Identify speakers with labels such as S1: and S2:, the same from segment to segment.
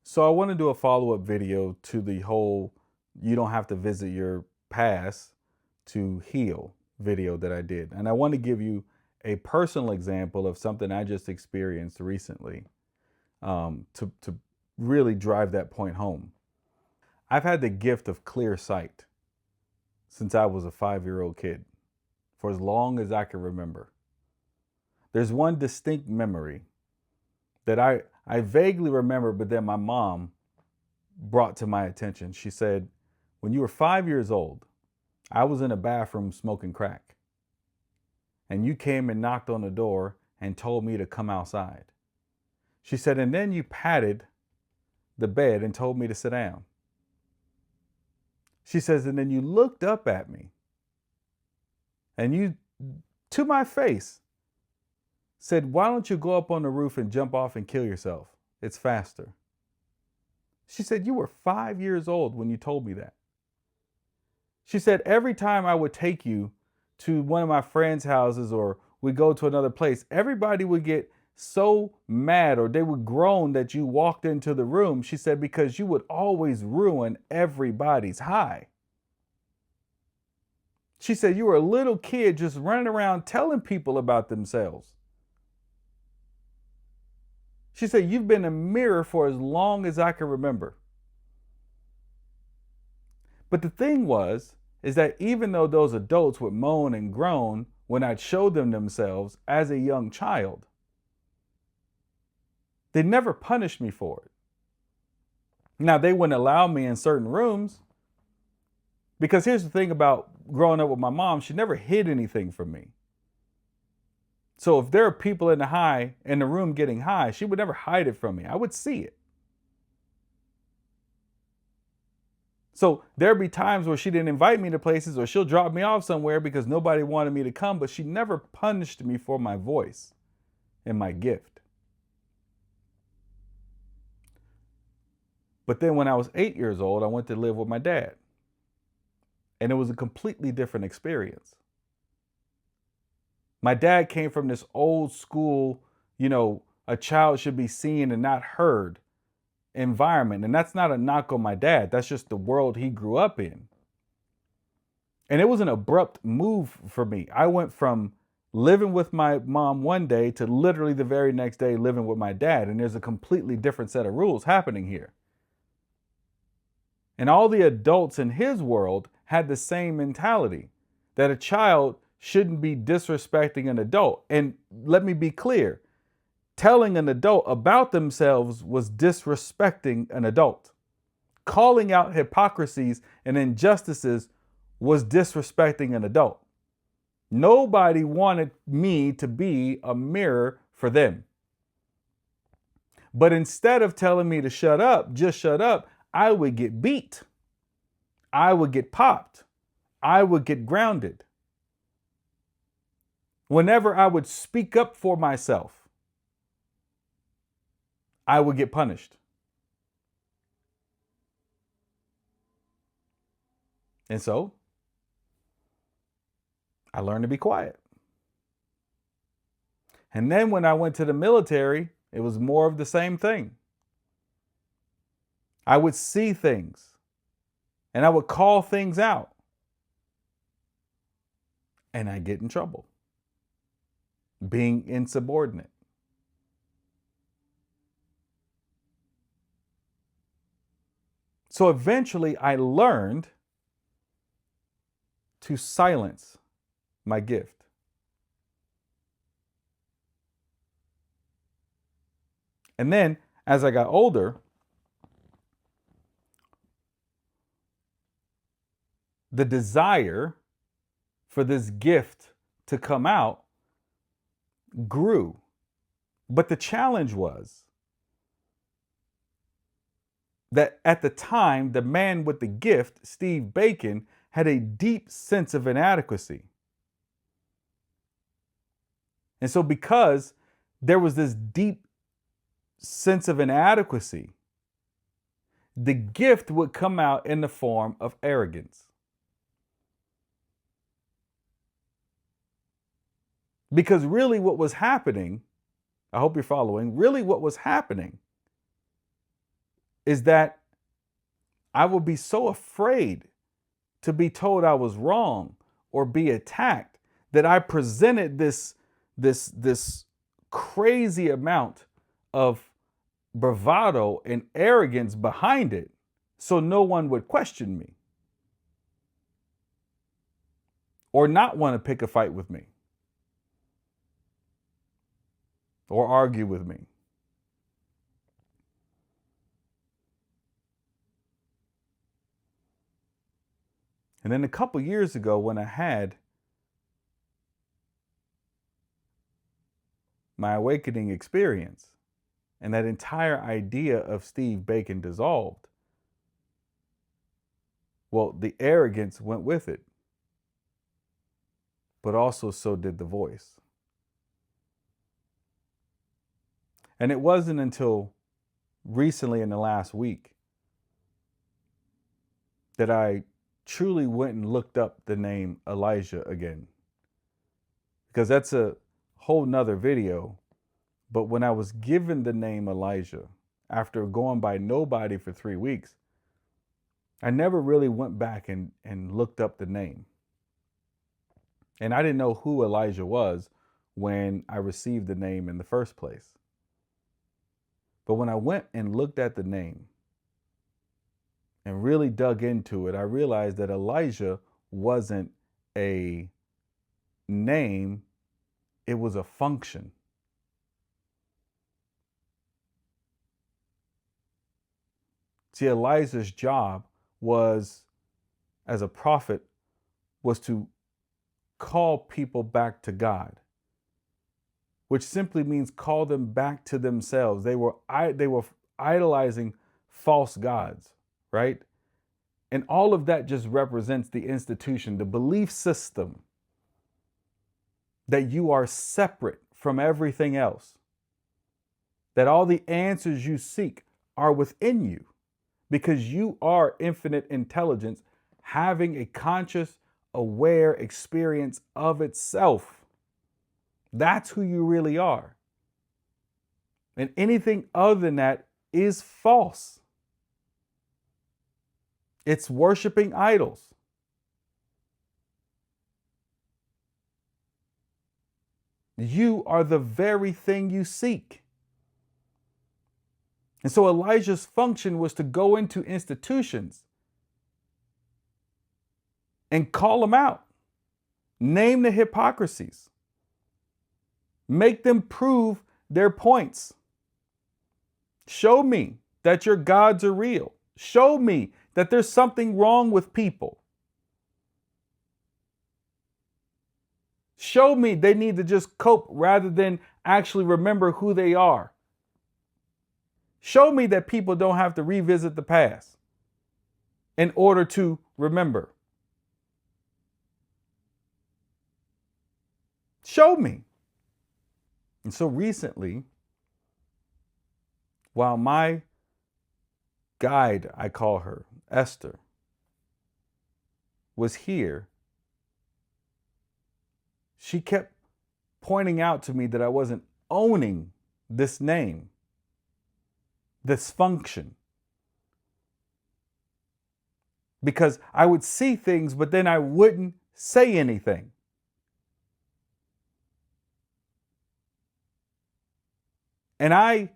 S1: So I want to do a follow-up video to the whole you don't have to visit your past to heal video that I did. And I want to give you a personal example of something I just experienced recently to really drive that point home. I've had the gift of clear sight since I was a 5-year-old kid, for as long as I can remember. There's one distinct memory that I vaguely remember, but then my mom brought to my attention. She said, when you were 5 years old, I was in a bathroom smoking crack. And you came and knocked on the door and told me to come outside. She said, and then you patted the bed and told me to sit down. She says, and then you looked up at me and you, to my face, said, why don't you go up on the roof and jump off and kill yourself? It's faster. She said, you were 5 years old when you told me that. She said, every time I would take you to one of my friends' houses or we go to another place, everybody would get so mad or they would groan that you walked into the room. She said, because you would always ruin everybody's high. She said, you were a little kid just running around telling people about themselves. She said, you've been a mirror for as long as I can remember. But the thing is that even though those adults would moan and groan when I'd show them themselves as a young child, they never punished me for it. Now, they wouldn't allow me in certain rooms because here's the thing about growing up with my mom, she never hid anything from me. So if there are people in the room getting high, she would never hide it from me. I would see it. So there'd be times where she didn't invite me to places or she'll drop me off somewhere because nobody wanted me to come, but she never punished me for my voice and my gift. But then when I was 8 years old, I went to live with my dad. And it was a completely different experience. My dad came from this old school, a child should be seen and not heard environment. And that's not a knock on my dad. That's just the world he grew up in. And it was an abrupt move for me. I went from living with my mom one day to literally the very next day living with my dad. And there's a completely different set of rules happening here. And all the adults in his world had the same mentality that a child shouldn't be disrespecting an adult. And let me be clear, telling an adult about themselves was disrespecting an adult. Calling out hypocrisies and injustices was disrespecting an adult. Nobody wanted me to be a mirror for them. But instead of telling me to shut up, just shut up, I would get beat. I would get popped. I would get grounded. Whenever I would speak up for myself, I would get punished. And so I learned to be quiet. And then when I went to the military, it was more of the same thing. I would see things and I would call things out and I get in trouble being insubordinate. So eventually I learned to silence my gift. And then as I got older, the desire for this gift to come out grew. But the challenge was that at the time, the man with the gift, Steve Bacon, had a deep sense of inadequacy. And so because there was this deep sense of inadequacy, the gift would come out in the form of arrogance. Because really what was happening, I hope you're following, really what was happening is that I would be so afraid to be told I was wrong or be attacked that I presented this crazy amount of bravado and arrogance behind it so no one would question me or not want to pick a fight with me or argue with me. And then a couple years ago, when I had my awakening experience and that entire idea of Steve Bacon dissolved, well, the arrogance went with it, but also so did the voice. And it wasn't until recently in the last week that I truly went and looked up the name Elijah again. Because that's a whole nother video. But when I was given the name Elijah, after going by nobody for 3 weeks, I never really went back and looked up the name. And I didn't know who Elijah was when I received the name in the first place. But when I went and looked at the name and really dug into it, I realized that Elijah wasn't a name, it was a function. See, Elijah's job was, as a prophet, was to call people back to God, which simply means call them back to themselves. They were idolizing false gods, right? And all of that just represents the institution, the belief system that you are separate from everything else, that all the answers you seek are within you because you are infinite intelligence having a conscious, aware experience of itself. That's who you really are. And anything other than that is false. It's worshiping idols. You are the very thing you seek. And so Elijah's function was to go into institutions and call them out, name the hypocrisies, make them prove their points. Show me that your gods are real. Show me that there's something wrong with people. Show me they need to just cope rather than actually remember who they are. Show me that people don't have to revisit the past in order to remember. Show me. And so recently, while my guide, I call her, Esther, was here, she kept pointing out to me that I wasn't owning this name, this function. Because I would see things, but then I wouldn't say anything. And I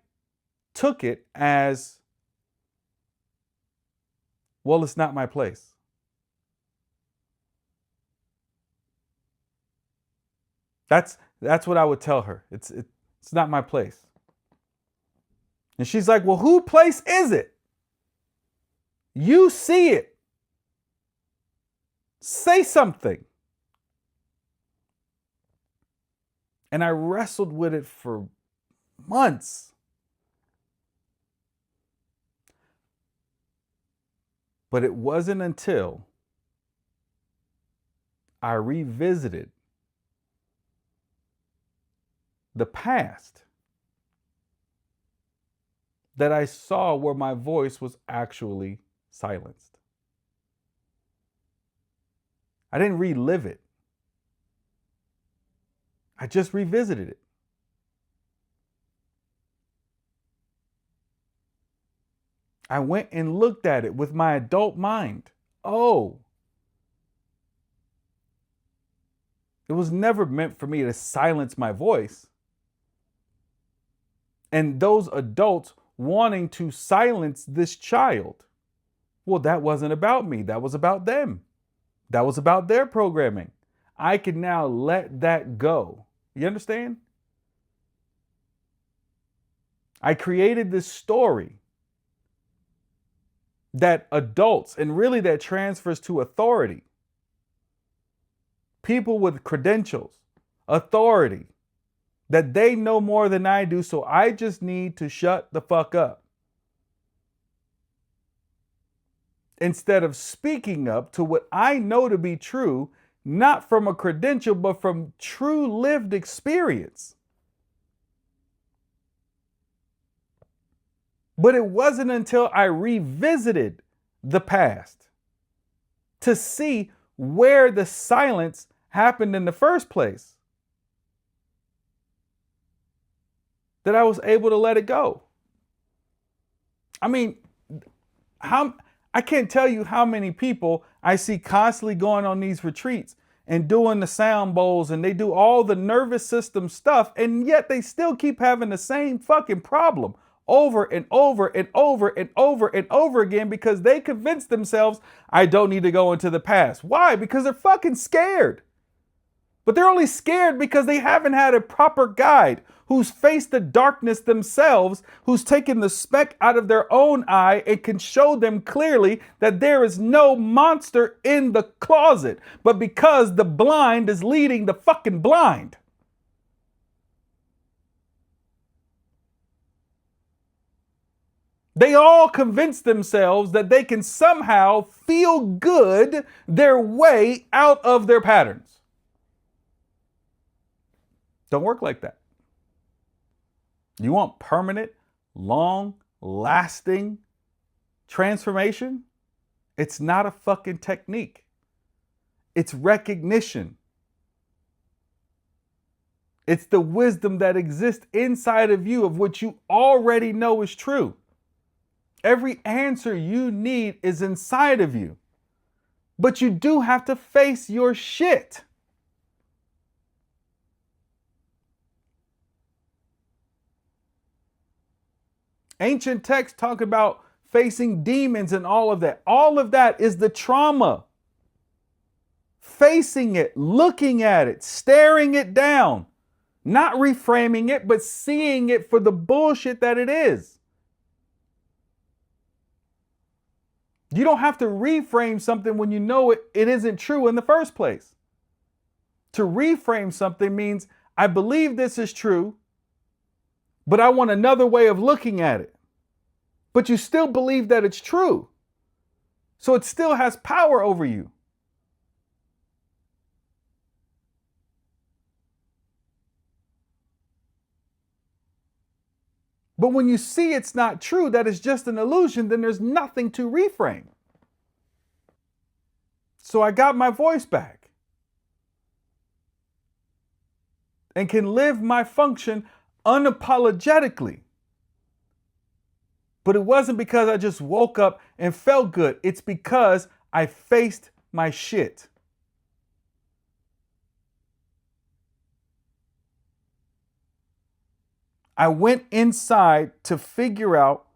S1: took it as, well, it's not my place. That's what I would tell her. It's not my place. And she's like, well, whose place is it? You see it. Say something. And I wrestled with it for months. But it wasn't until I revisited the past that I saw where my voice was actually silenced. I didn't relive it. I just revisited it. I went and looked at it with my adult mind. Oh, it was never meant for me to silence my voice. And those adults wanting to silence this child, well, that wasn't about me. That was about them. That was about their programming. I can now let that go. You understand? I created this story that adults, and really that transfers to authority, people with credentials, authority, that they know more than I do, so I just need to shut the fuck up. Instead of speaking up to what I know to be true, not from a credential, but from true lived experience. But it wasn't until I revisited the past to see where the silence happened in the first place that I was able to let it go. I mean, I can't tell you how many people I see constantly going on these retreats and doing the sound bowls, and they do all the nervous system stuff, and yet they still keep having the same fucking problem over and over and over and over and over again because they convince themselves, I don't need to go into the past. Why? Because they're fucking scared. But they're only scared because they haven't had a proper guide who's faced the darkness themselves, who's taken the speck out of their own eye and can show them clearly that there is no monster in the closet, but because the blind is leading the fucking blind. They all convince themselves that they can somehow feel good their way out of their patterns. Don't work like that. You want permanent, long-lasting transformation? It's not a fucking technique. It's recognition. It's the wisdom that exists inside of you of what you already know is true. Every answer you need is inside of you. But you do have to face your shit. Ancient texts talk about facing demons and all of that. All of that is the trauma. Facing it, looking at it, staring it down, not reframing it, but seeing it for the bullshit that it is. You don't have to reframe something when you know it isn't true in the first place. To reframe something means I believe this is true, but I want another way of looking at it. But you still believe that it's true. So it still has power over you. But when you see it's not true, that is just an illusion, then there's nothing to reframe. So I got my voice back and can live my function unapologetically. But it wasn't because I just woke up and felt good. It's because I faced my shit. I went inside to figure out,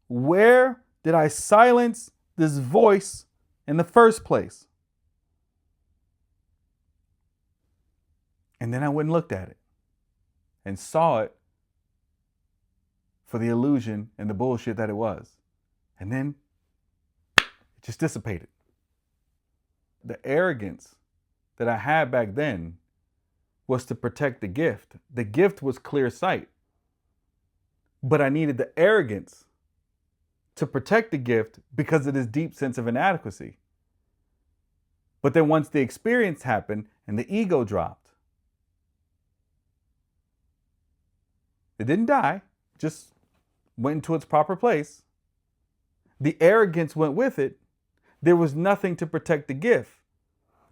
S1: where did I silence this voice in the first place? And then I went and looked at it and saw it for the illusion and the bullshit that it was. And then it just dissipated. The arrogance that I had back then was to protect the gift. The gift was clear sight. But I needed the arrogance to protect the gift because of this deep sense of inadequacy. But then once the experience happened and the ego dropped, it didn't die, just went into its proper place. The arrogance went with it. There was nothing to protect the gift,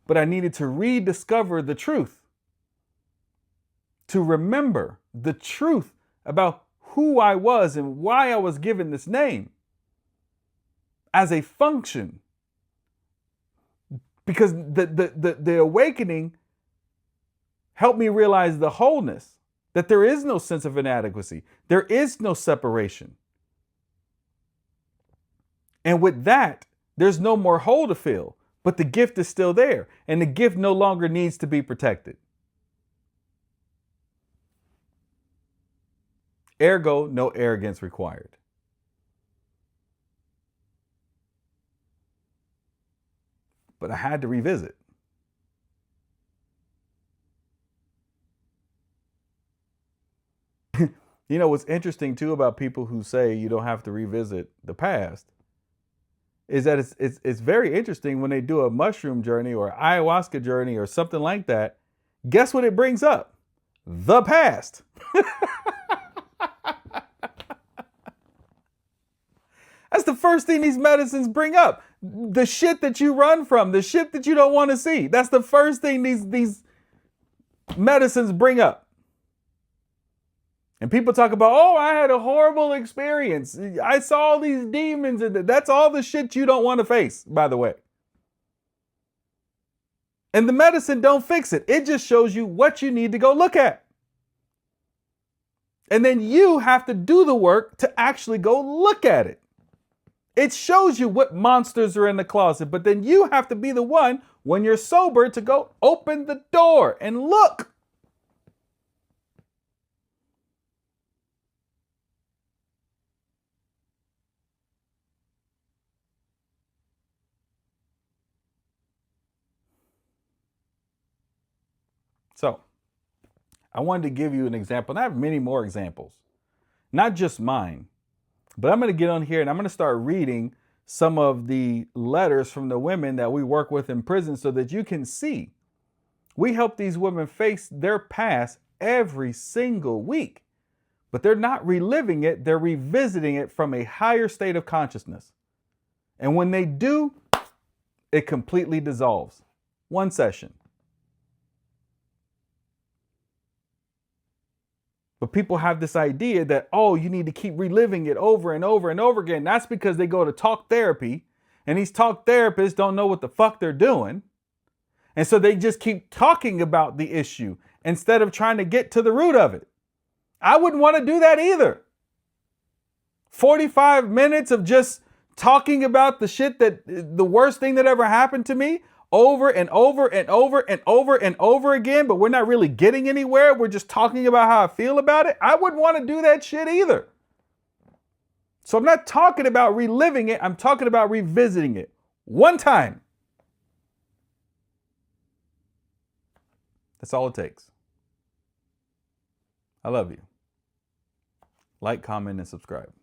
S1: but I needed to rediscover the truth, to remember the truth about who I was and why I was given this name. as a function. Because the awakening helped me realize the wholeness, that there is no sense of inadequacy. There is no separation. And with that, there's no more hole to fill, but the gift is still there. And the gift no longer needs to be protected. Ergo, no arrogance required. But I had to revisit. You know, what's interesting too about people who say you don't have to revisit the past is that it's very interesting when they do a mushroom journey or ayahuasca journey or something like that. Guess what it brings up? The past. That's the first thing these medicines bring up. The shit that you run from, the shit that you don't want to see. That's the first thing these medicines bring up. And people talk about, oh, I had a horrible experience. I saw these demons. And that's all the shit you don't want to face, by the way. And the medicine don't fix it. It just shows you what you need to go look at. And then you have to do the work to actually go look at it. It shows you what monsters are in the closet, but then you have to be the one, when you're sober, to go open the door and look. So, I wanted to give you an example, and I have many more examples, not just mine, but I'm going to get on here and I'm going to start reading some of the letters from the women that we work with in prison so that you can see. We help these women face their past every single week, but they're not reliving it. They're revisiting it from a higher state of consciousness. And when they do, it completely dissolves. One session. But people have this idea that, oh, you need to keep reliving it over and over and over again. That's because they go to talk therapy, and these talk therapists don't know what the fuck they're doing. And so they just keep talking about the issue instead of trying to get to the root of it. I wouldn't want to do that either. 45 minutes of just talking about the shit that the worst thing that ever happened to me over and over and over and over and over again, but we're not really getting anywhere. We're just talking about how I feel about it. I wouldn't want to do that shit either. So I'm not talking about reliving it. I'm talking about revisiting it one time. That's all it takes. I love you. Like, comment, and subscribe.